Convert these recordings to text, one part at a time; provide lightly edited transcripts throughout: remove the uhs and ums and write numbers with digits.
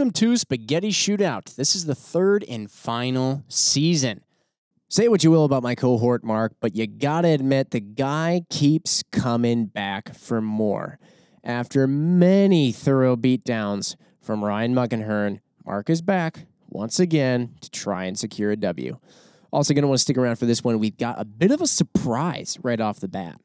welcome to Spaghetti Shootout. This is the third and final season. Say what you will about my cohort, Mark, but you gotta admit the guy keeps coming back for more. After many thorough beatdowns from Ryan Muckenhern, Mark is back once again to try and secure a W. Also going to want to stick around for this one. We've got a bit of a surprise right off the bat.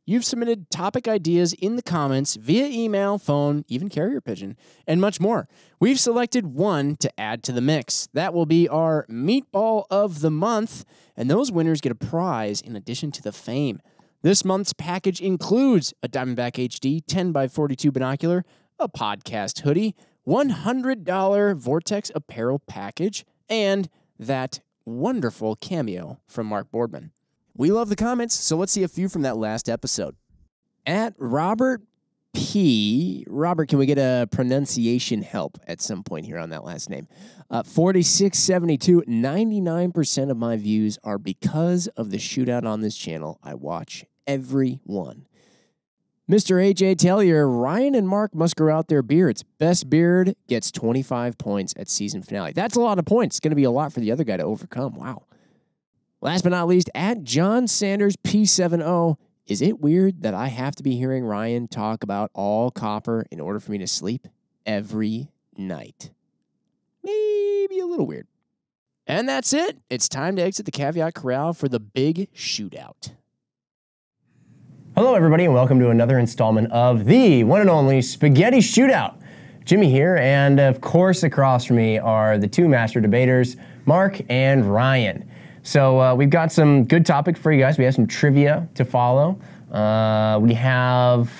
You've submitted topic ideas in the comments via email, phone, even carrier pigeon, and much more. We've selected one to add to the mix. That will be our meatball of the month, and those winners get a prize in addition to the fame. This month's package includes a Diamondback HD 10x42 binocular, a podcast hoodie, $100 Vortex apparel package, and that wonderful cameo from Mark Boardman. We love the comments, so let's see a few from that last episode. At Robert P. Robert, can we get a pronunciation help at some point here on that last name? 4672, 99% of my views are because of the shootout on this channel. I watch every one. Mr. AJ Taylor, Ryan and Mark must grow out their beards. Best beard gets 25 points at season finale. That's a lot of points. It's going to be a lot for the other guy to overcome. Wow. Last but not least, at John Sanders P70, is it weird that I have to be hearing Ryan talk about all copper in order for me to sleep every night? Maybe a little weird. And that's it. It's time to exit the caveat corral for the big shootout. Hello, everybody, and welcome to another installment of the one and only Spaghetti Shootout. Jimmy here, and of course, across from me are the two master debaters, Mark and Ryan. So we've got some good topic for you guys. We have some trivia to follow. We have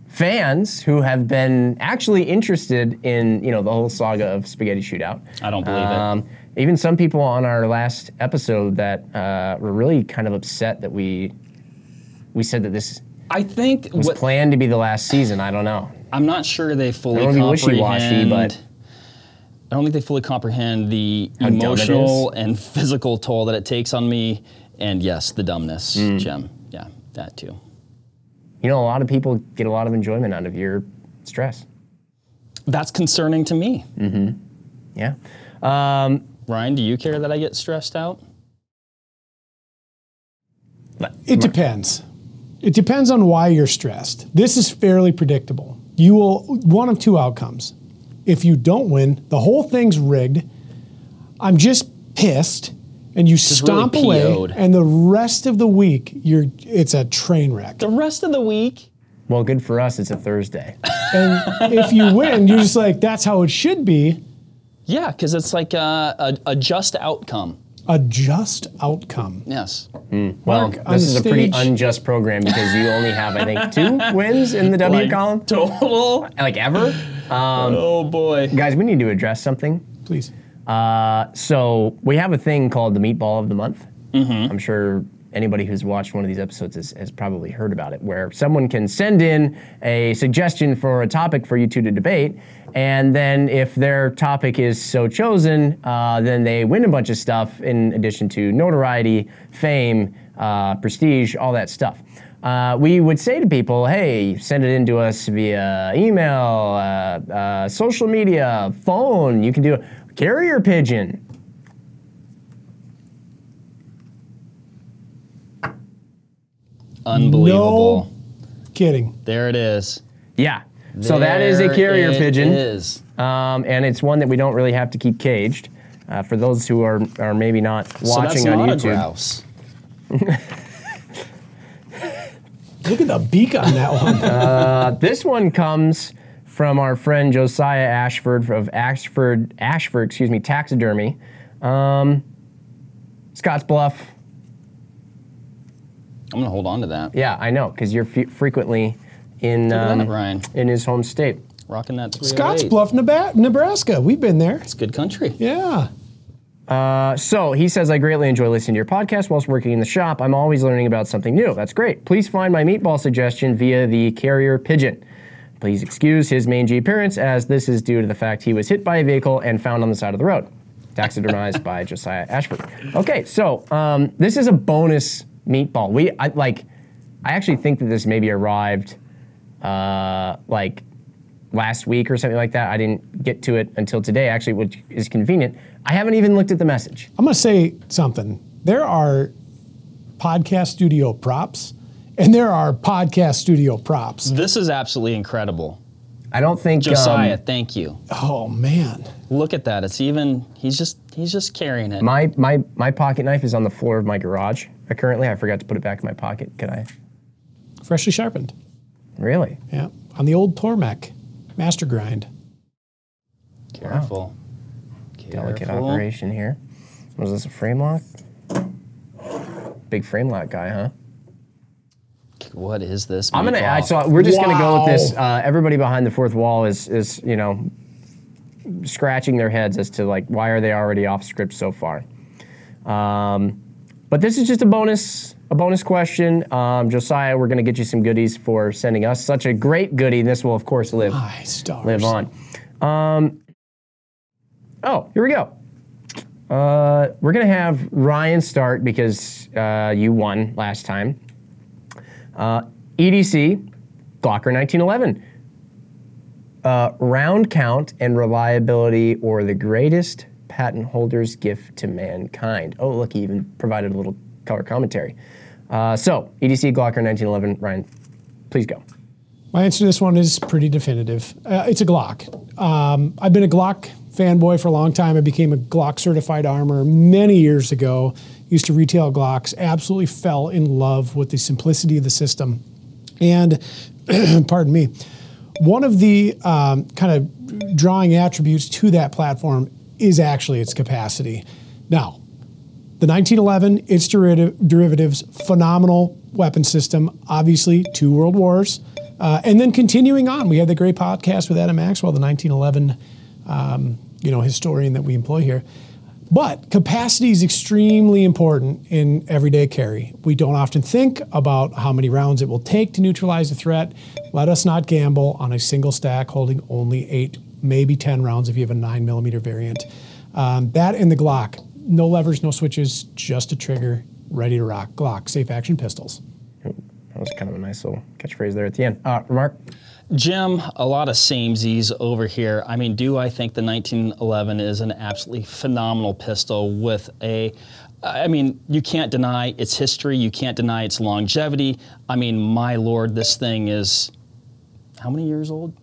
fans who have been actually interested in, the whole saga of Spaghetti Shootout. I don't believe it. Even some people on our last episode that were really kind of upset that we said that this was planned to be the last season. I don't know. I'm not sure they fully comprehend. Wishy-washy, but I don't think they fully comprehend the emotional and physical toll that it takes on me, and yes, the dumbness, Jim. Yeah, that too. A lot of people get a lot of enjoyment out of your stress. That's concerning to me. Mm-hmm. Yeah. Ryan, do you care that I get stressed out? It depends. It depends on why you're stressed. This is fairly predictable. You will, one of two outcomes. If you don't win, the whole thing's rigged. I'm just pissed, and you stomp really away, and the rest of the week, it's a train wreck. The rest of the week? Well, good for us, it's a Thursday. And if you win, you're just like, that's how it should be. Yeah, because it's like a just outcome. A just outcome. Yes. Well, this is a pretty unjust program because you only have, I think, 2 wins in the W column. Total? Like ever? Oh, boy. Guys, we need to address something. Please. So we have a thing called the Meatball of the Month. Mm-hmm. I'm sure anybody who's watched one of these episodes has probably heard about it, where someone can send in a suggestion for a topic for you two to debate, and then if their topic is so chosen, then they win a bunch of stuff in addition to notoriety, fame, prestige, all that stuff. We would say to people, hey, send it in to us via email, social media, phone. You can do a carrier pigeon. Unbelievable. No kidding. There it is. Yeah. So that is a carrier pigeon. It is. And it's one that we don't really have to keep caged. For those who are maybe not watching on YouTube. Grouse. Look at the beak on that one. This one comes from our friend Josiah Ashford of Ashford, Taxidermy. Scottsbluff. I'm going to hold on to that. Yeah, I know, because you're frequently in his home state. Rocking that 308. Scottsbluff, Nebraska. We've been there. It's good country. Yeah. So he says, I greatly enjoy listening to your podcast whilst working in the shop. I'm always learning about something new. That's great. Please find my meatball suggestion via the carrier pigeon. Please excuse his mangy appearance, as this is due to the fact he was hit by a vehicle and found on the side of the road. Taxidermized by Josiah Ashford. Okay, so this is a bonus meatball. I actually think that this maybe arrived like last week or something like that. I didn't get to it until today, actually, which is convenient. I haven't even looked at the message. I'm going to say something. There are podcast studio props, and there are podcast studio props. This is absolutely incredible. I don't think Josiah, thank you. Oh man, look at that! It's even. He's just carrying it. My pocket knife is on the floor of my garage. Currently, I forgot to put it back in my pocket. Could I? Freshly sharpened. Really? Yeah, on the old Tormek master grind. Careful. Wow. Delicate operation here. Was this a frame lock? Big frame lock guy, huh? What is this? I'm gonna. So we're just gonna go with this. Everybody behind the fourth wall is scratching their heads as to like why are they already off script so far. But this is just a bonus question. Josiah, we're gonna get you some goodies for sending us such a great goodie. This will of course live on. Oh, here we go. We're gonna have Ryan start because you won last time. EDC, Glocker 1911. Round count and reliability, or the greatest patent holder's gift to mankind. Oh, look, he even provided a little color commentary. So, EDC, Glocker 1911. Ryan, please go. My answer to this one is pretty definitive. It's a Glock. I've been a Glock fanboy for a long time. I became a Glock certified armor many years ago. Used to retail Glocks. Absolutely fell in love with the simplicity of the system. And, pardon me, one of the kind of drawing attributes to that platform is actually its capacity. Now, the 1911, its derivatives, phenomenal weapon system, obviously 2 world wars. And then continuing on, we had the great podcast with Adam Maxwell, the 1911 historian that we employ here. But capacity is extremely important in everyday carry. We don't often think about how many rounds it will take to neutralize a threat. Let us not gamble on a single stack holding only 8, maybe 10 rounds if you have a 9mm variant. That and the Glock. No levers, no switches, just a trigger, ready to rock. Glock, safe action pistols. That was kind of a nice little catchphrase there at the end. Mark? Jim, a lot of samesies over here. I mean, do I think the 1911 is an absolutely phenomenal pistol with you can't deny its history, you can't deny its longevity. I mean, my lord, this thing is, how many years old?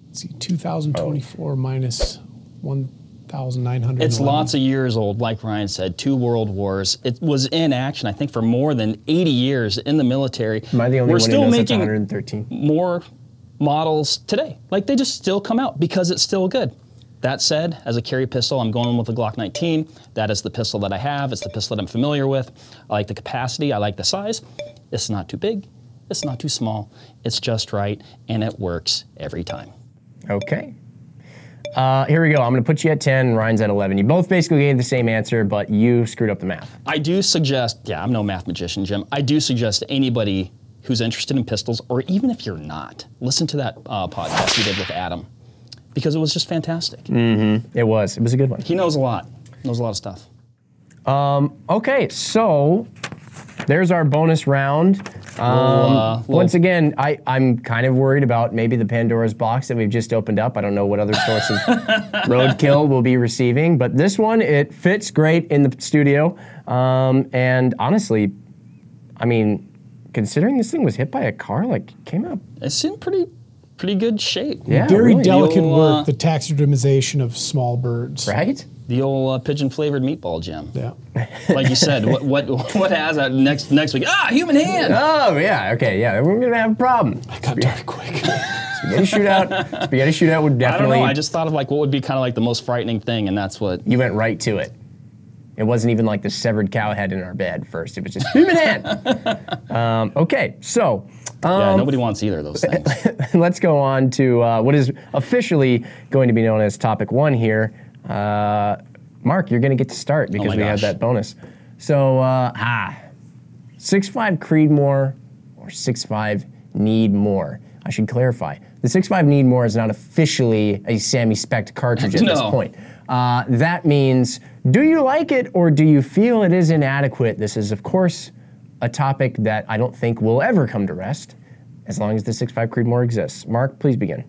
Let's see, 2024 minus 1,900. It's lots of years old, like Ryan said, 2 world wars. It was in action, I think, for more than 80 years in the military. Am I the only We're one still who knows making 113? more models today. Like, they just still come out because it's still good. That said, as a carry pistol, I'm going with the Glock 19. That is the pistol that I have. It's the pistol that I'm familiar with. I like the capacity. I like the size. It's not too big. It's not too small. It's just right, and it works every time. Okay. Here we go. I'm going to put you at 10, and Ryan's at 11. You both basically gave the same answer, but you screwed up the math. I do suggest, I'm no math magician, Jim. I do suggest to anybody who's interested in pistols, or even if you're not, listen to that podcast we did with Adam, because it was just fantastic. Mm-hmm. It was a good one. He knows a lot. Knows a lot of stuff. Okay, so there's our bonus round. Once again, I'm kind of worried about maybe the Pandora's box that we've just opened up. I don't know what other sorts of roadkill we'll be receiving, but this one, it fits great in the studio. And honestly, I mean, considering this thing was hit by a car, like, came out. It's in pretty good shape. Yeah, very really. delicate work, the taxidermization of small birds. Right? The old pigeon-flavored meatball, Jim. Yeah. Like you said, what has that next week? Human hand! Oh, yeah, okay, yeah, we're gonna have a problem. I got dark quick. Spaghetti Shootout would definitely... I don't know, I just thought of like what would be kind of like the most frightening thing, and that's what... You went right to it. It wasn't even like the severed cow head in our bed first. It was just human hand. Okay, so... nobody wants either of those things. Let's go on to what is officially going to be known as topic 1 here. Mark, you're going to get to start because we had that bonus. So, 6.5 Creedmoor or 6.5 Need More? I should clarify. The 6.5 Need More is not officially a Sammy Spect cartridge at this point. That means, do you like it or do you feel it is inadequate? This is, of course, a topic that I don't think will ever come to rest as long as the 6.5 Creedmoor exists. Mark, please begin.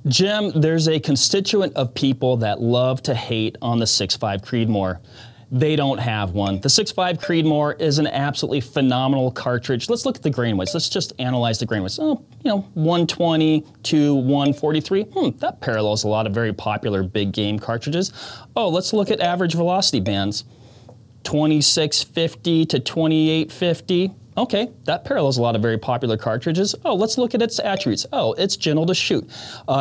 Jim, there's a constituent of people that love to hate on the 6.5 Creedmoor. They don't have one. The 6.5 Creedmoor is an absolutely phenomenal cartridge. Let's look at the grain weights. Let's just analyze the grain weights. Oh, 120 to 143. That parallels a lot of very popular big game cartridges. Oh, let's look at average velocity bands. 2650 to 2850. Okay, that parallels a lot of very popular cartridges. Oh, let's look at its attributes. Oh, it's gentle to shoot.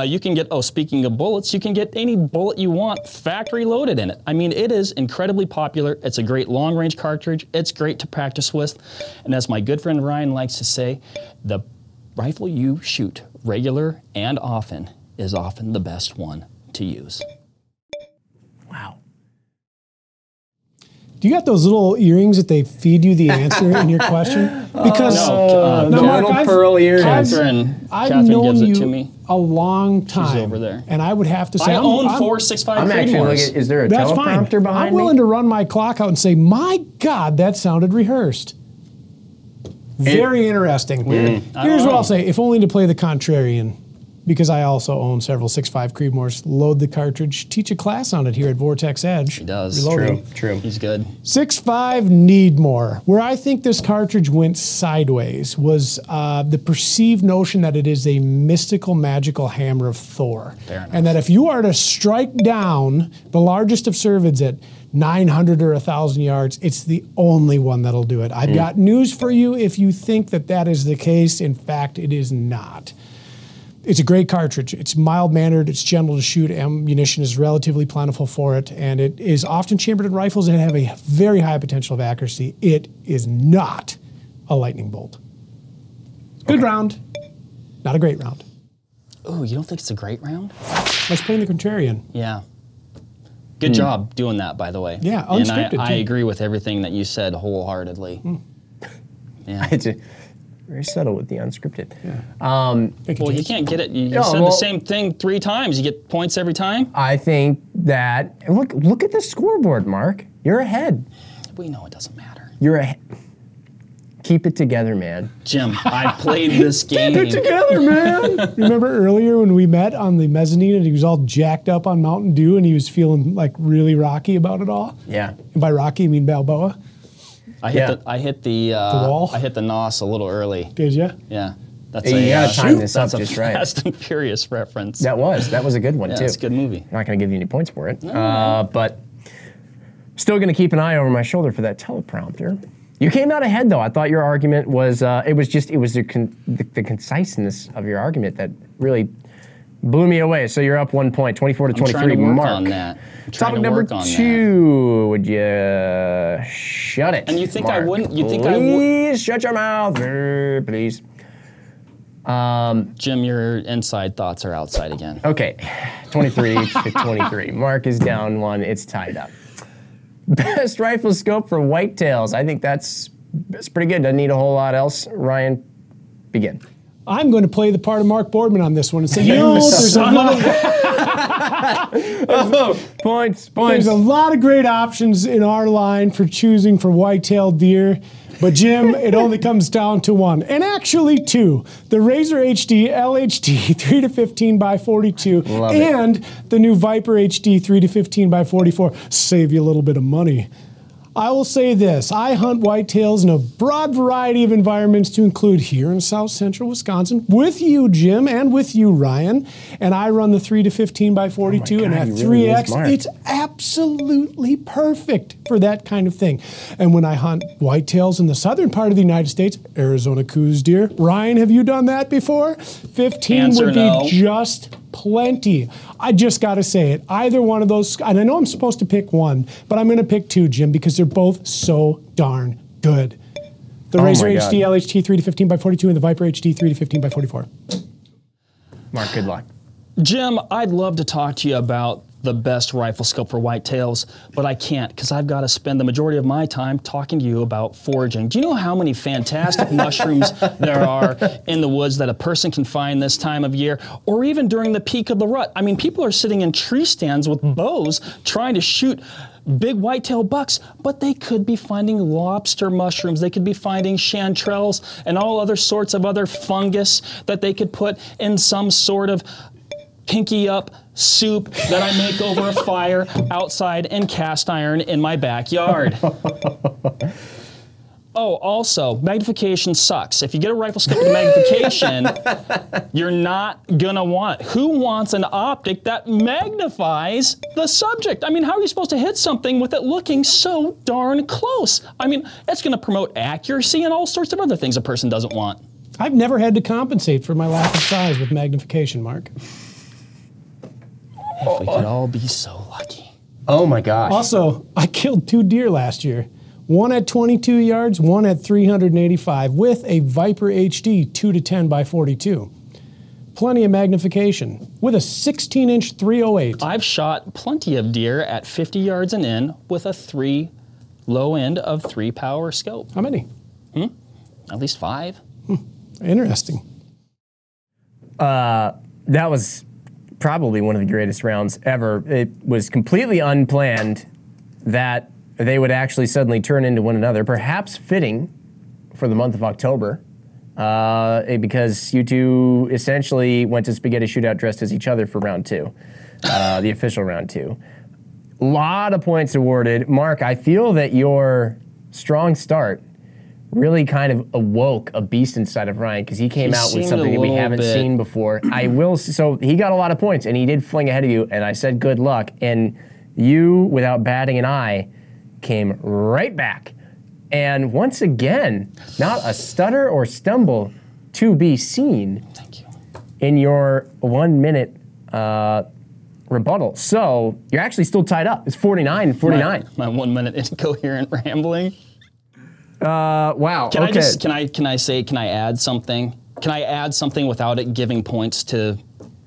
You can get, speaking of bullets, you can get any bullet you want factory loaded in it. I mean, it is incredibly popular. It's a great long range cartridge. It's great to practice with. And as my good friend Ryan likes to say, the rifle you shoot regular and often is often the best one to use. Wow. Do you got those little earrings that they feed you the answer in your question? Because no, Mark, little pearl earrings. I've known gives it you to me. a long time. She's over there. And I would have to say, I own 4 6.5 I'm actually Creedmoors. looking, is there a that's fine. teleprompter behind I'm me? willing to run my clock out and say, my God, that sounded rehearsed. Very interesting. Here's what I'll say, if only to play the contrarian, because I also own several 6.5 Creedmoors. Load the cartridge, teach a class on it here at Vortex Edge. He does. Reloading. True. He's good. 6.5 need more. Where I think this cartridge went sideways was the perceived notion that it is a mystical, magical hammer of Thor. Fair enough. And that if you are to strike down the largest of cervids at 900 or 1,000 yards, it's the only one that'll do it. I've got news for you if you think that that is the case. In fact, it is not. It's a great cartridge. It's mild-mannered, it's gentle to shoot, ammunition is relatively plentiful for it, and it is often chambered in rifles that have a very high potential of accuracy. It is not a lightning bolt. Good round, not a great round. Oh, you don't think it's a great round? Let's play the contrarian. Yeah. Good job doing that, by the way. Yeah, and unscripted, I too. agree with everything that you said wholeheartedly. Yeah. It's very subtle with the unscripted. Well, you can't get it. You said the same thing 3 times. You get points every time. I think that, look at the scoreboard, Mark. You're ahead. We know it doesn't matter. You're ahead. Keep it together, man. Jim, I played this game. Get it together, man. Remember earlier when we met on the mezzanine and he was all jacked up on Mountain Dew and he was feeling like really rocky about it all? Yeah. And by rocky, I mean Balboa. I hit the wall? I hit the NOS a little early. Did you? Yeah. That's You gotta time this up that's a just right. Fast and Furious reference. That was a good one, Yeah, too. it's a good movie. I'm not going to give you any points for it, but still going to keep an eye over my shoulder for that teleprompter. You came out ahead, though. I thought your argument was the conciseness of your argument that really blew me away. So you're up 1 point, 24 to 23. I'm trying to work Mark. on that. Topic number 2. Would you shut it? And you think Mark? I wouldn't? You think I would? Please shut your mouth, please. Jim, your inside thoughts are outside again. Okay, 23 to 23. Mark is down 1. It's tied up. Best rifle scope for whitetails. I think that's pretty good. Doesn't need a whole lot else. Ryan, begin. I'm going to play the part of Mark Boardman on this one and say, there's a lot Points. There's a lot of great options in our line for choosing for white-tailed deer. But Jim, it only comes down to one, and actually 2. The Razor HD LHD 3 to 15 by 42 and the new Viper HD 3 to 15 by 44 save you a little bit of money. I will say this, I hunt whitetails in a broad variety of environments to include here in South Central Wisconsin with you, Jim, and with you, Ryan. And I run the 3 to 15 by 42 and at 3X, it's absolutely perfect for that kind of thing. And when I hunt whitetails in the southern part of the United States, Arizona Coues deer, Ryan, have you done that before? 15 Answer would be no. just plenty. I just got to say it. Either one of those, and I know I'm supposed to pick one, but I'm going to pick 2, Jim, because they're both so darn good. The Razor HD LHT 3 to 15 by 42 and the Viper HD 3 to 15 by 44. Mark, good luck. Jim, I'd love to talk to you about the best rifle scope for whitetails, but I can't because I've got to spend the majority of my time talking to you about foraging. Do you know how many fantastic mushrooms there are in the woods that a person can find this time of year, or even during the peak of the rut? I mean, people are sitting in tree stands with bows trying to shoot big whitetail bucks, but they could be finding lobster mushrooms, they could be finding chanterelles and all other sorts of other fungus that they could put in some sort of pinky up soup that I make over a fire outside in cast iron in my backyard. Oh, also, magnification sucks. If you get a rifle scope with magnification, you're not gonna want it. Who wants an optic that magnifies the subject? I mean, how are you supposed to hit something with it looking so darn close? I mean, it's gonna promote accuracy and all sorts of other things a person doesn't want. I've never had to compensate for my lack of size with magnification, Mark. If we could all be so lucky. Oh my gosh. Also, I killed 2 deer last year. One at 22 yards, one at 385 with a Viper HD 2-10 by 42. Plenty of magnification with a 16-inch 308. I've shot plenty of deer at 50 yards and in with a low end of 3 power scope. How many? At least 5. Interesting. That was probably one of the greatest rounds ever. It was completely unplanned that they would actually suddenly turn into one another, perhaps fitting for the month of October, because you two essentially went to Spaghetti Shootout dressed as each other for round 2, the official round 2. A lot of points awarded. Mark, I feel that your strong start really kind of awoke a beast inside of Ryan, because he came out with something that we haven't seen before. So he got a lot of points, and he did fling ahead of you, and I said good luck, and you, without batting an eye, came right back. And once again, not a stutter or stumble to be seen. Thank you. In your 1 minute rebuttal. So you're actually still tied up. It's 49-49. My 1 minute incoherent rambling. Wow. Can I add something? Can I add something without it giving points to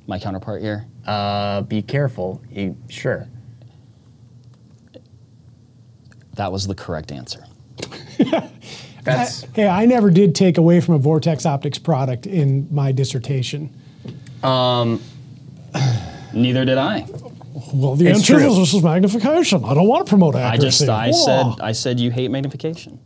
my counterpart here? Be careful. Sure. That was the correct answer. Hey, I never did take away from a Vortex Optics product in my dissertation. Neither did I. Well, the answer is this is magnification. I don't want to promote accuracy. I said you hate magnification.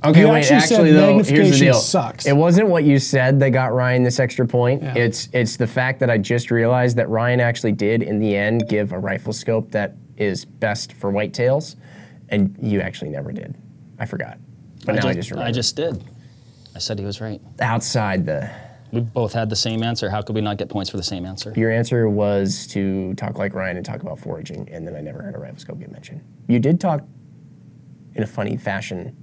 Okay, You wait, actually though, magnification here's the deal. sucks. It wasn't what you said that got Ryan this extra point. Yeah. It's the fact that I just realized that Ryan actually did, in the end, give a rifle scope that is best for whitetails, and you actually never did. I forgot. But now I just remembered. I just did. I said he was right. Outside the... We both had the same answer. How could we not get points for the same answer? Your answer was to talk like Ryan and talk about foraging, and then I never heard a rifle scope get mentioned. You did talk in a funny fashion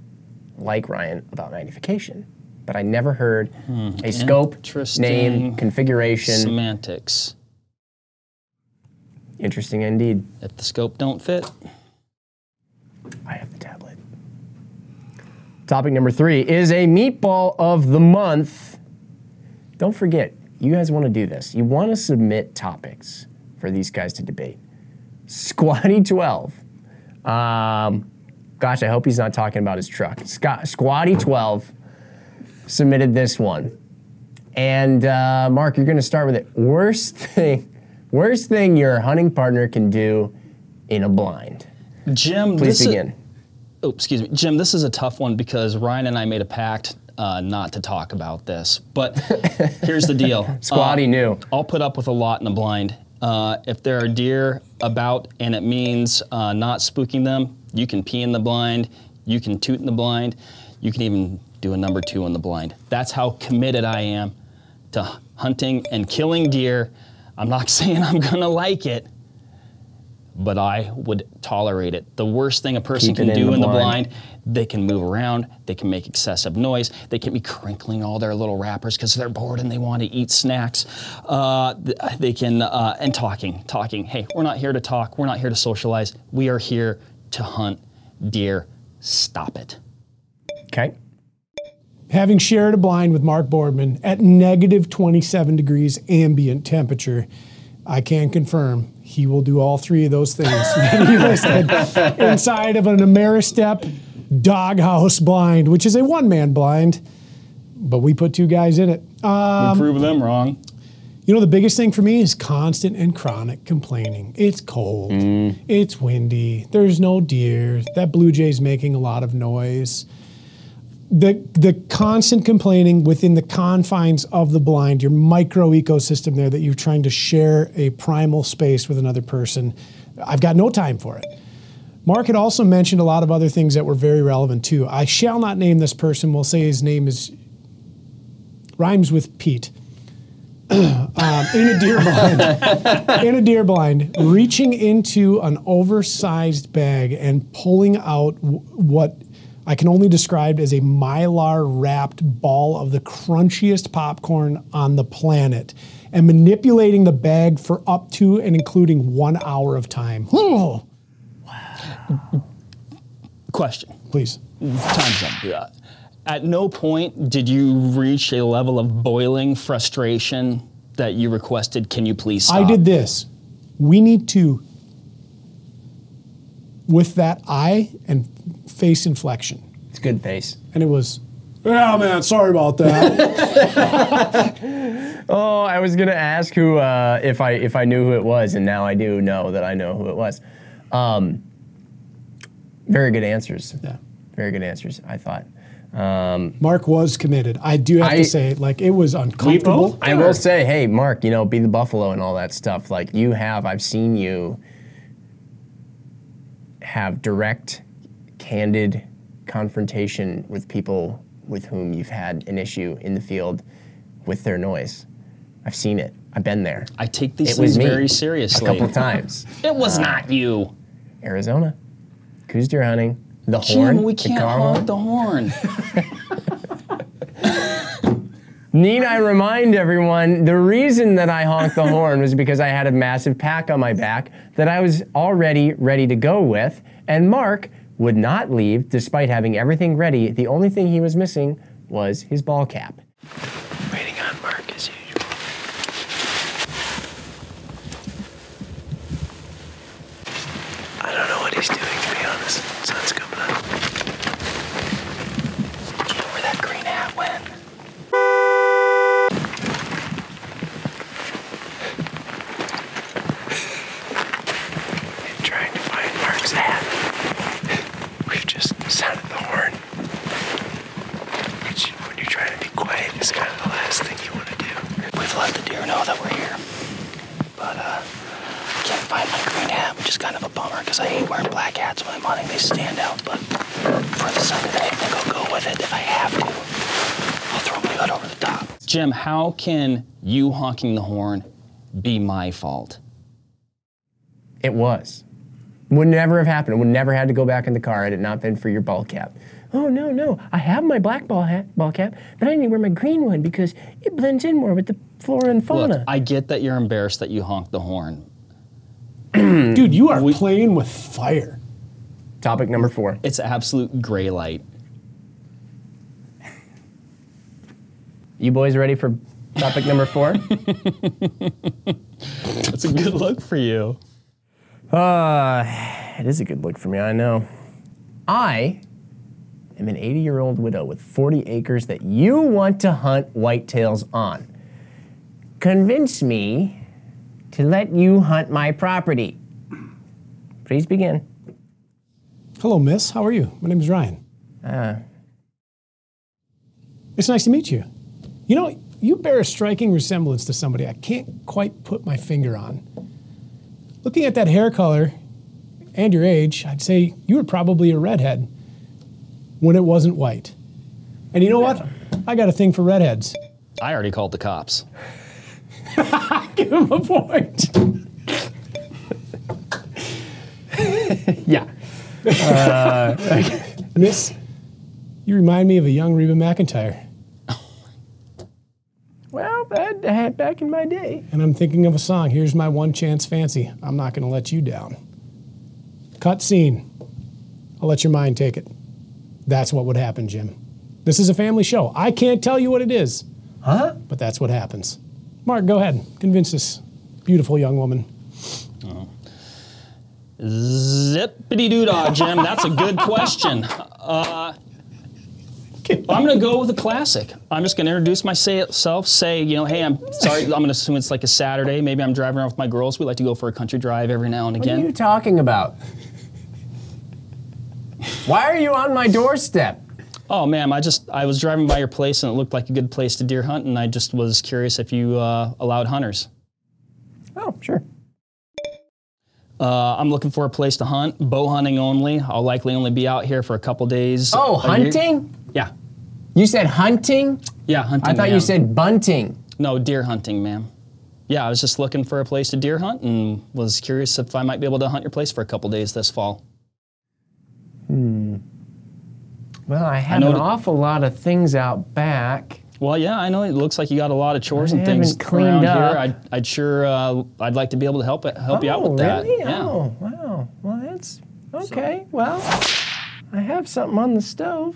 like Ryan about magnification, but I never heard a scope, name, configuration. Semantics. Interesting indeed. If the scope don't fit. I have the tablet. Topic number 3 is a meatball of the month. Don't forget, you guys want to do this. You want to submit topics for these guys to debate. Squatty 12. Gosh, I hope he's not talking about his truck. Squatty 12 submitted this one. And Mark, you're going to start with it. Worst thing your hunting partner can do in a blind. Jim, Please begin. Excuse me. Jim, this is a tough one because Ryan and I made a pact not to talk about this. But here's the deal. Squatty knew. I'll put up with a lot in a blind. If there are deer about and it means not spooking them, you can pee in the blind, you can toot in the blind, you can even do a number 2 in the blind. That's how committed I am to hunting and killing deer. I'm not saying I'm gonna like it, but I would tolerate it. The worst thing a person can do in the blind, they can move around, they can make excessive noise, they can be crinkling all their little wrappers because they're bored and they want to eat snacks. They can, and talking. Hey, we're not here to talk, we're not here to socialize, we are here to hunt deer. Stop it. Okay. Having shared a blind with Mark Boardman at negative 27 degrees ambient temperature, I can confirm he will do all 3 of those things he listed inside of an Ameristep doghouse blind, which is a one-man blind, but we put 2 guys in it. We prove them wrong. You know, the biggest thing for me is constant and chronic complaining. It's cold. It's windy. There's no deer. That blue jay's making a lot of noise. the constant complaining within the confines of the blind, your micro ecosystem there that you're trying to share a primal space with another person, I've got no time for it. Mark had also mentioned a lot of other things that were very relevant too. I shall not name this person. We'll say his name rhymes with Pete. In a deer blind, reaching into an oversized bag and pulling out what I can only describe as a Mylar wrapped ball of the crunchiest popcorn on the planet and manipulating the bag for up to and including 1 hour of time. Wow. Question. Please. Time's up. Yeah. At no point did you reach a level of boiling frustration that you requested, can you please stop? I did this. We need to, with that eye and face inflection. It's a good face. And it was, oh man, sorry about that. Oh, I was gonna ask who, if I knew who it was, and now I do know that I know who it was. Very good answers. Yeah. Very good answers, I thought. Mark was committed. I do have to say, like, it was uncomfortable. I will say, hey, Mark, you know, be the buffalo and all that stuff. Like, I've seen you have direct, candid confrontation with people with whom you've had an issue in the field with their noise. I've seen it. I've been there. I take these things very seriously. A couple times. It was not you. Arizona. Coos deer hunting. The Jim, horn. we can't honk the horn. Need I remind everyone, the reason that I honked the horn was because I had a massive pack on my back that I was already ready to go with, and Mark would not leave despite having everything ready. The only thing he was missing was his ball cap. Waiting on Mark as usual. I don't know what he's doing, to be honest. Sun's coming up. Can't wear that green hat when. I'm trying to find Mark's hat. We've just sounded the horn. Which, when you're trying to be quiet, is kind of the last thing you want to do. We've let the deer know that we're here. But, can't find my green hat, which is kind of a bummer because I hate wearing black hats when I'm hunting. They stand out, but for the Sunday, I think I'll go with it if I have to. I'll throw my hood over the top. Jim, how can you honking the horn be my fault? It was. Would never have happened. Would never had to go back in the car had it not been for your ball cap. Oh, no. I have my black ball cap, but I need to wear my green one because it blends in more with the flora and fauna. Look, I get that you're embarrassed that you honked the horn. Dude, you are playing with fire. Topic number 4. It's absolute gray light. You boys ready for topic number 4? That's a good look for you. It is a good look for me, I know. I am an 80-year-old widow with 40 acres that you want to hunt whitetails on. Convince me to let you hunt my property. Please begin. Hello, miss. How are you? My name is Ryan. It's nice to meet you. You know, you bear a striking resemblance to somebody I can't quite put my finger on. Looking at that hair color and your age, I'd say you were probably a redhead when it wasn't white. And you know what? I got a thing for redheads. I already called the cops. Give him a point. Yeah. Miss, you remind me of a young Reba McEntire. Well, back in my day. And I'm thinking of a song. Here's my one chance fancy. I'm not going to let you down. Cut scene. I'll let your mind take it. That's what would happen, Jim. This is a family show. I can't tell you what it is. Huh? But that's what happens. Mark, go ahead. Convince this beautiful young woman. Zippity-doo-dah, Jim. That's a good question. I'm going to go with a classic. I'm just going to introduce myself, say, you know, hey, I'm sorry. I'm going to assume it's like a Saturday. Maybe I'm driving around with my girls. We like to go for a country drive every now and again. What are you talking about? Why are you on my doorstep? Oh, ma'am, I was driving by your place and it looked like a good place to deer hunt, and I just was curious if you allowed hunters. Oh, sure. I'm looking for a place to hunt, bow hunting only. I'll likely only be out here for a couple days. Oh, hunting? Yeah. You said hunting? Yeah, hunting. I thought you said bunting. No, deer hunting, ma'am. Yeah, I was just looking for a place to deer hunt and was curious if I might be able to hunt your place for a couple days this fall. Well, I have an awful lot of things out back. Well, yeah, I know it looks like you got a lot of chores and things cleaned around up. here. I'd sure, I'd like to be able to help you out with that. Really? Yeah. Oh, wow. Well, that's okay. Well, I have something on the stove.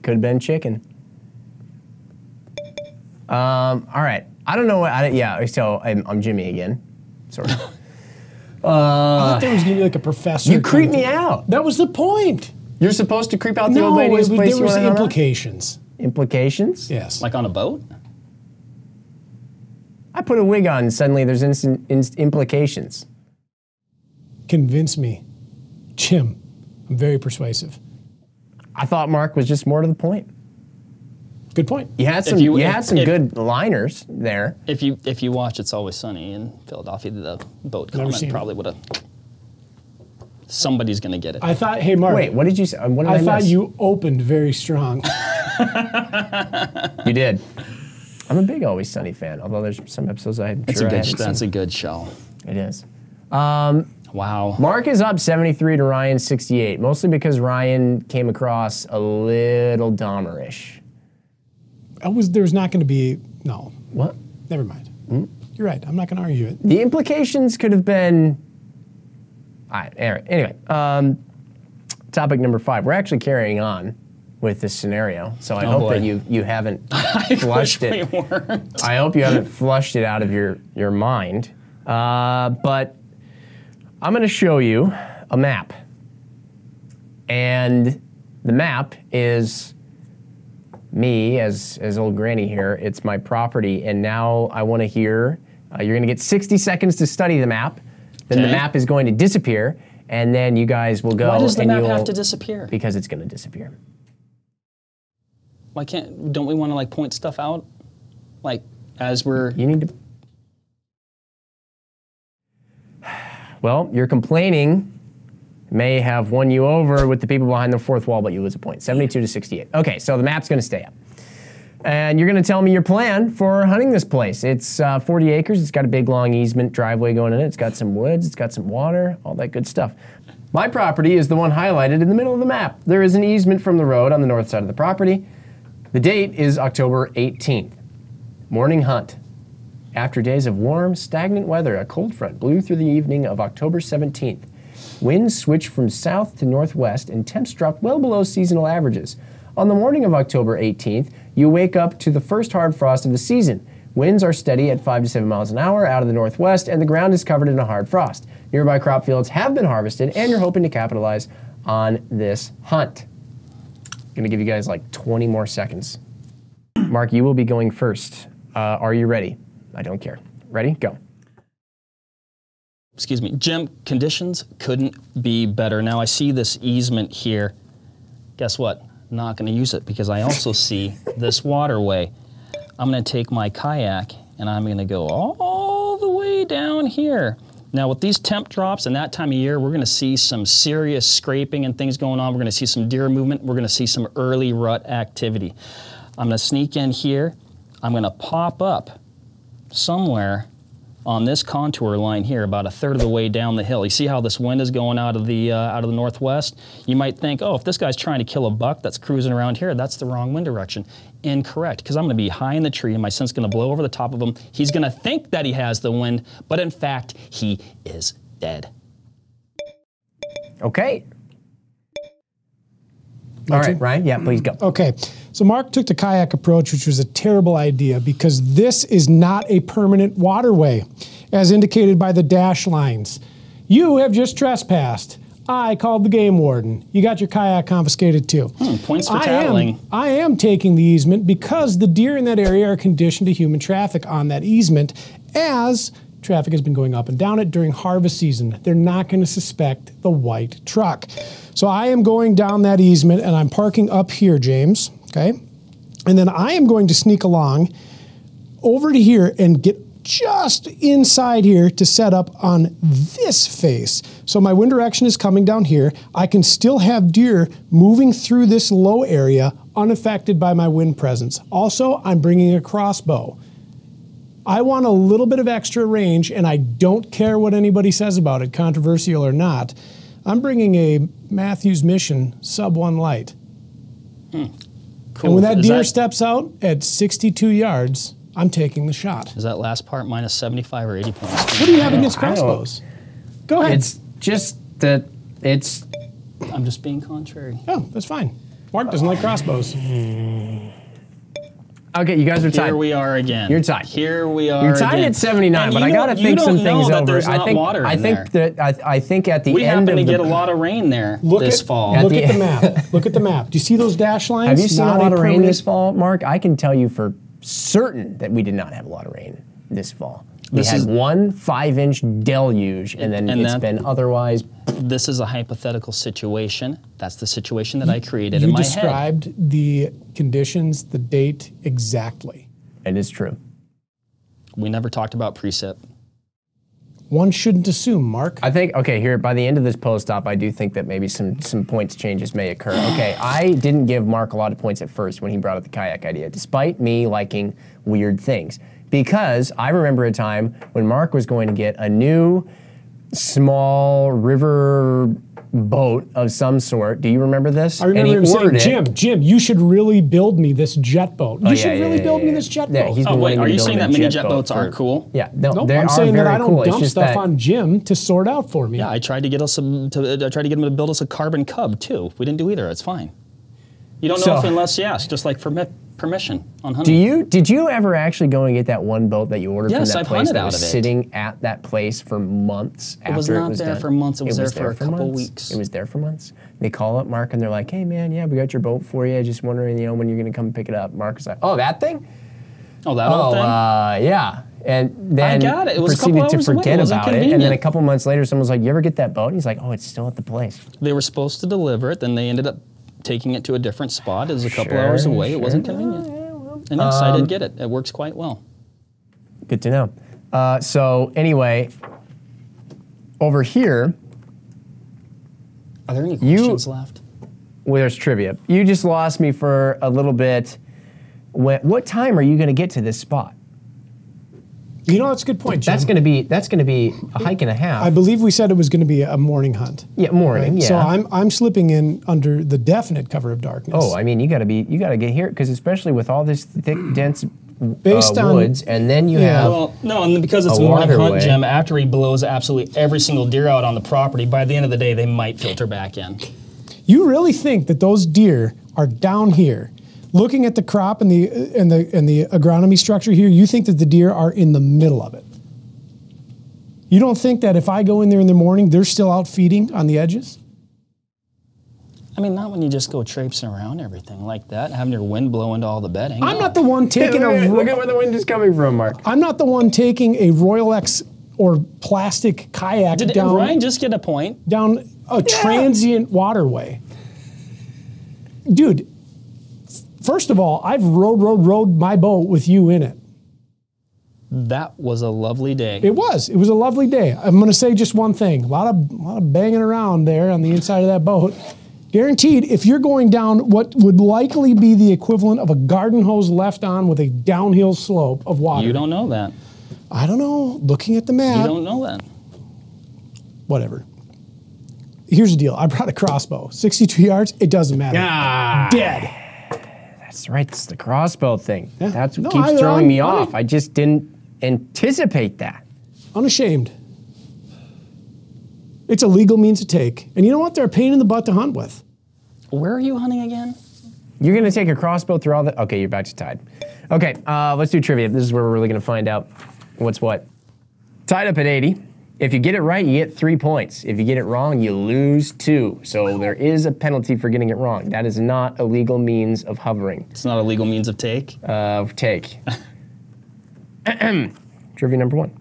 Could have been chicken. All right. I don't know what. Yeah. So I'm Jimmy again. Sort of. I thought there was going to be like a professor. You creep me out. That was the point. You're supposed to creep out the old lady's place. There was implications. Implications? Yes. Like on a boat? I put a wig on and suddenly there's implications. Convince me. Jim, I'm very persuasive. I thought Mark was just more to the point. Good point. You had some, good liners there. If you watch It's Always Sunny in Philadelphia, the boat comment probably would have. Somebody's going to get it. I thought, hey, Mark. Wait, what did you say? What did I thought you opened very strong. You did. I'm a big Always Sunny fan, although there's some episodes That's a good show. It is. Wow. Mark is up 73 to Ryan's 68, mostly because Ryan came across a little Dahmer-ish. There's not going to be, no. What? Never mind. You're right. I'm not going to argue it. The implications could have been, all right, anyway, topic number 5. We're actually carrying on with this scenario, so I hope that you haven't flushed it. I hope you haven't flushed it out of your mind. But I'm going to show you a map, and the map is me as old granny here. It's my property, and now I want to hear. You're going to get 60 seconds to study the map. Then the map is going to disappear, and then you guys will go. Why does the map have to disappear? Because it's going to disappear. Why don't we want to like point stuff out, like as we're? You need to. Well, your complaining may have won you over with the people behind the fourth wall, but you lose a point. 72 to 68. Okay, so the map's going to stay up. And you're going to tell me your plan for hunting this place. It's 40 acres. It's got a big, long easement driveway going in it. It's got some woods. It's got some water, all that good stuff. My property is the one highlighted in the middle of the map. There is an easement from the road on the north side of the property. The date is October 18th. Morning hunt. After days of warm, stagnant weather, a cold front blew through the evening of October 17th. Winds switched from south to northwest and temps dropped well below seasonal averages. On the morning of October 18th, you wake up to the first hard frost of the season. Winds are steady at 5 to 7 miles an hour out of the northwest, and the ground is covered in a hard frost. Nearby crop fields have been harvested, and you're hoping to capitalize on this hunt. I'm gonna give you guys like 20 more seconds. Mark, you will be going first. Are you ready? I don't care. Ready? Go. Excuse me. Jim, conditions couldn't be better. Now I see this easement here. Guess what? Not going to use it because I also see this waterway. I'm going to take my kayak and I'm going to go all the way down here. Now with these temp drops and that time of year, we're going to see some serious scraping and things going on. We're going to see some deer movement. We're going to see some early rut activity. I'm going to sneak in here. I'm going to pop up somewhere on this contour line here, about a third of the way down the hill. You see how this wind is going out of the northwest? You might think, oh, if this guy's trying to kill a buck that's cruising around here, that's the wrong wind direction. Incorrect, because I'm going to be high in the tree and my scent's going to blow over the top of him. He's going to think that he has the wind, but in fact, he is dead. Okay. All right, Ryan, yeah, please go. Okay, so Mark took the kayak approach, which was a terrible idea because this is not a permanent waterway, as indicated by the dash lines. You have just trespassed. I called the game warden. You got your kayak confiscated too. Points for tattling. I am taking the easement because the deer in that area are conditioned to human traffic on that easement, as traffic has been going up and down it during harvest season. They're not going to suspect the white truck. So I am going down that easement and I'm parking up here, James, okay? And then I am going to sneak along over to here and get just inside here to set up on this face. So my wind direction is coming down here. I can still have deer moving through this low area unaffected by my wind presence. Also, I'm bringing a crossbow. I want a little bit of extra range, and I don't care what anybody says about it, controversial or not. I'm bringing a Matthews Mission sub-1 light. Cool. And when that deer steps out at 62 yards, I'm taking the shot. Is that last part minus 75 or 80 points? What do you have against crossbows? Go ahead. It's just that it's... I'm just being contrary. Oh, that's fine. Mark doesn't like crossbows. Okay, you guys are tied. Here we are again. You're tied. Here we are You're tied again. at 79, And but you I got to think some things that over. There's not water I in think there. that I think at the We end happen of to get the a lot of rain there Look this at, fall. Look at the map. Look at the map. Do you see those dash lines? Have you seen a Not lot of rain permanent- this fall, Mark? I can tell you for certain that we did not have a lot of rain this fall. We This had is- one 5-inch deluge, and then it's been otherwise. This is a hypothetical situation. That's the situation that I created You in my head. described the conditions, the date exactly. It is true. We never talked about precip. One shouldn't assume, Mark. I think, okay, here, by the end of this post-op, I do think that maybe some points changes may occur. Okay, I didn't give Mark a lot of points at first when he brought up the kayak idea, despite me liking weird things. Because I remember a time when Mark was going to get a new small river boat of some sort. Do you remember this? I remember him saying, ordered it. Jim, you should really build me this jet boat. You should really build me this jet Yeah, boat. he's Oh, been wait, wanting are to you build saying a that mini jet jet boat boats for- aren't cool? Yeah, no, Nope, they I'm are saying very that I don't cool. It's dump just stuff that on Jim to sort out for me. Yeah, I tried to get us I tried to get him to build us a carbon cub too. We didn't do either. It's fine. You don't know So- if unless you ask, just like for permission on hunting. Did you ever actually go and get that one boat that you ordered Yes, from that I've place hunted that out was of it. sitting at that place for months after was it not was there done? for months, it was there for a couple months? weeks. It was there for months. They call up Mark and they're like, "Hey man, yeah, we got your boat for you. Just wondering, when you're gonna come pick it up." Mark was like, "Oh, that thing? Oh, that old thing? Yeah." And then got it. It was a couple proceeded to hours away. It forget wasn't about it. And then a convenient. couple months later, someone was like, "You ever get that boat?" And he's like, "Oh, it's still at the place." They were supposed to deliver it, then they ended up taking it to a different spot. It was a couple Sure, hours away. It wasn't sure. convenient. And yes, I did get it. It works quite well. Good to know. So anyway, over here, Are there any questions left? well, there's trivia. You just lost me for a little bit. What time are you going to get to this spot? You know, that's a good point, Jim. That's going to be a hike and a half. I believe we said it was going to be a morning hunt. Yeah, morning. Yeah. So I'm slipping in under the definite cover of darkness. Oh, I mean, you got to get here because especially with all this thick, dense Based on- woods, and then you Yeah. have. Well, no, and because it's A morning hunt, waterway. Jim, after he blows absolutely every single deer out on the property, by the end of the day, they might filter back in. You really think that those deer are down here, looking at the crop and the agronomy structure here? You think that the deer are in the middle of it? You don't think that if I go in there in the morning, they're still out feeding on the edges? I mean, not when you just go traipsing around everything like that, having your wind blow into all the bedding. I'm No. not the one taking Look at where the wind is coming from, Mark. I'm not the one taking a Royal X or plastic kayak Did down Ryan just get a point? down a transient waterway. Dude, first of all, I've rode my boat with you in it. That was a lovely day. It was a lovely day. I'm going to say just one thing. A lot of banging around there on the inside of that boat. Guaranteed, if you're going down what would likely be the equivalent of a garden hose left on with a downhill slope of water. You don't know that. I don't know. Looking at the map. You don't know that. Whatever. Here's the deal. I brought a crossbow. 62 yards, it doesn't matter. Ah, Dead. that's right. It's the crossbow thing. Yeah. That's what No, keeps throwing me I'm- off. I just didn't anticipate that. Unashamed. It's a legal means to take. And you know what? They're a pain in the butt to hunt with. Where are you hunting again? You're going to take a crossbow through all the... Okay, you're back to tied. Okay, let's do trivia. This is where we're really going to find out what's what. Tied up at 80. If you get it right, you get 3 points. If you get it wrong, you lose 2. So there is a penalty for getting it wrong. That is not a legal means of hovering. It's not a legal means of take. Take. Trivia number 1.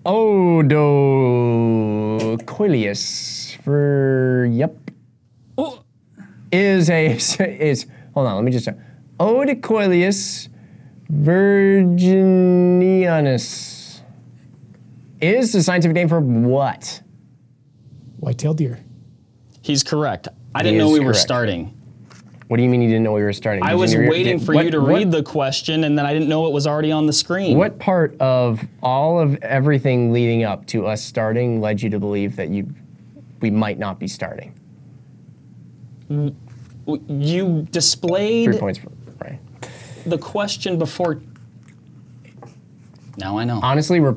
Odocoileus is hold on, let me just Odocoileus virginianus is the scientific name for what? White-tailed deer. He's correct. I didn't know we were starting. What do you mean you didn't know we were starting? I was waiting for you to read the question, and then I didn't know it was already on the screen. What part of all of everything leading up to us starting led you to believe that we might not be starting? You displayed 3 points for Ryan. The question before. Now I know. Honestly, we're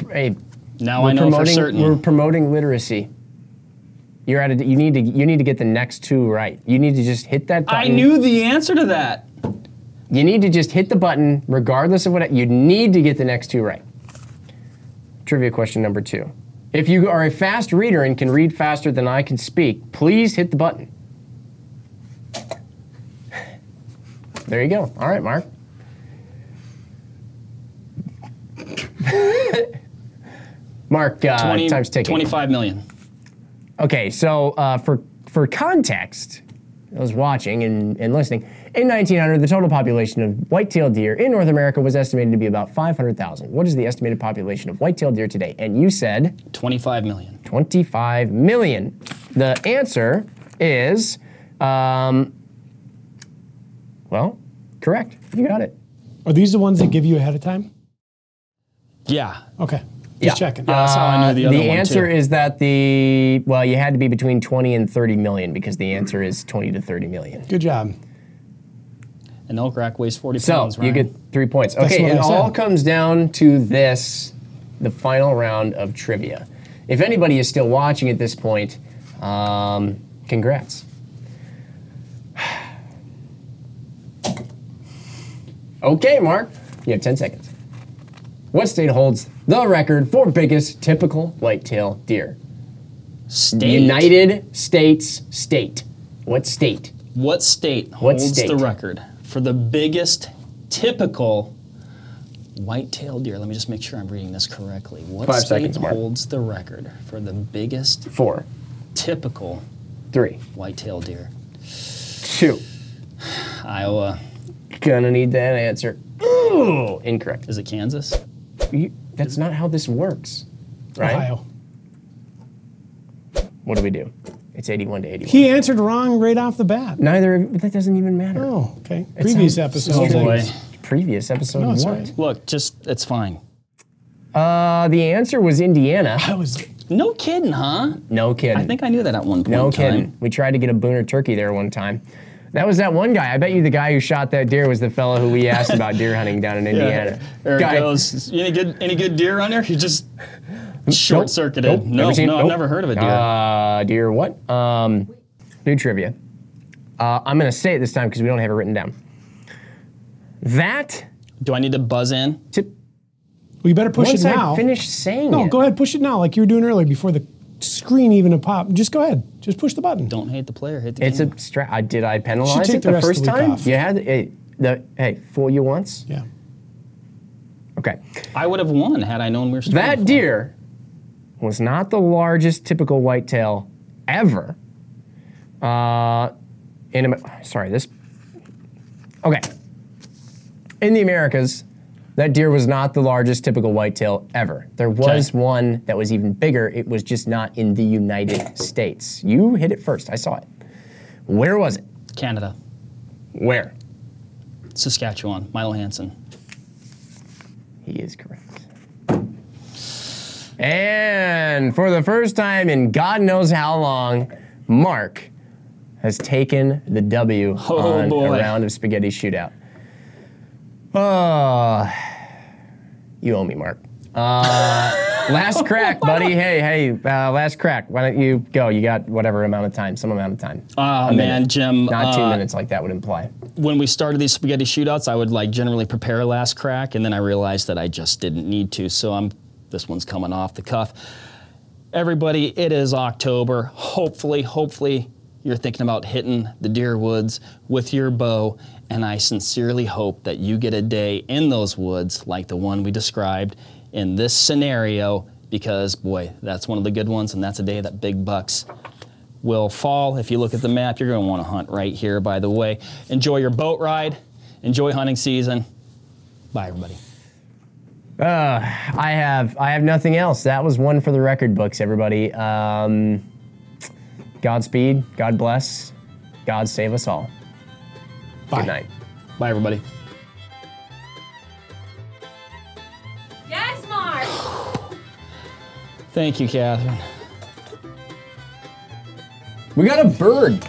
know for certain. We're promoting literacy. You're at you need to get the next two right. You need to just hit that button. I knew the answer to that. You need to just hit the button, regardless of what. You need to get the next two right. Trivia question number 2. If you are a fast reader and can read faster than I can speak, please hit the button. There you go. All right, Mark. Mark, time's ticking. 25 million. Okay, so for context, those watching and listening, in 1900, the total population of white-tailed deer in North America was estimated to be about 500,000. What is the estimated population of white-tailed deer today? And you said? 25 million. 25 million. The answer is, well, correct. You got it. Are these the ones that give you ahead of time? Yeah. Okay. Just checking. Yeah, that's how I knew the other one, The answer too. is that you had to be between 20 and 30 million because the answer is 20 to 30 million. Good job. An elk rack weighs 40 So pounds, right? you get 3 points. That's Okay, what it I all said. comes down to this, the final round of trivia. If anybody is still watching at this point, congrats. Okay, Mark, you have 10 seconds. What state holds the record for biggest typical whitetail deer? State. United States state. What state? What state What holds state? the record for the biggest typical white-tailed deer? Let me just make sure I'm reading this correctly. What 5 state seconds, Mark. holds the record for the biggest 4, typical 3, white-tailed deer? 2. Iowa. Gonna need that answer. Ooh, incorrect. Is it Kansas? That's not how this works, right? Ohio. What do? It's 81 to 81. He answered wrong right off the bat. That doesn't even matter. Oh, okay. Previous episode. Oh, boy. Previous episode, No, it's what? all right. Look, it's fine. The answer was Indiana. I was. No kidding, huh? No kidding. I think I knew that at one point No in time. kidding. We tried to get a booner turkey there one time. That was that one guy. I bet you the guy who shot that deer was the fellow who we asked about deer hunting down in Indiana. There Guy- it goes. Any good deer on there? He just short-circuited. Nope. No, Never seen- I've nope. never heard of a deer. Deer what? New trivia. I'm going to say it this time because we don't have it written down. That Do I need to buzz in? tip. Well, you better push Once it now. I finish saying No, it. go ahead, push it now, like you were doing earlier, before the screen even pop. Just go ahead. Just push the button. Don't hate the player, hate the It's game. a did I penalize take it the the rest of first the week time? off. You had hey, fool you once. Yeah. Okay. I would have won had I known we were starting. That deer was not the largest typical whitetail ever. Okay. In the Americas, that deer was not the largest typical whitetail ever. There was one that was even bigger. It was just not in the United States. You hit it first. I saw it. Where was it? Canada, Where? Saskatchewan, Milo Hansen. He is correct. And for the first time in God knows how long, Mark has taken the W on boy. a round of spaghetti shootout. Oh, you owe me, Mark. Last crack, buddy. Hey, last crack. Why don't you go? You got whatever amount of time, some amount of time. Oh, A man, minute. Jim. Not 2 minutes like that would imply. When we started these spaghetti shootouts, I would generally prepare a last crack, and then I realized that I just didn't need to, so this one's coming off the cuff. Everybody, it is October. Hopefully, you're thinking about hitting the deer woods with your bow, and I sincerely hope that you get a day in those woods like the one we described in this scenario, because, boy, that's one of the good ones, and that's a day that big bucks will fall. If you look at the map, you're going to want to hunt right here, by the way. Enjoy your boat ride. Enjoy hunting season. Bye, everybody. I have nothing else. That was one for the record books, everybody. Godspeed. God bless. God save us all. Bye. Good night. Bye, everybody. Yes, Mark. Thank you, Catherine. We got a bird.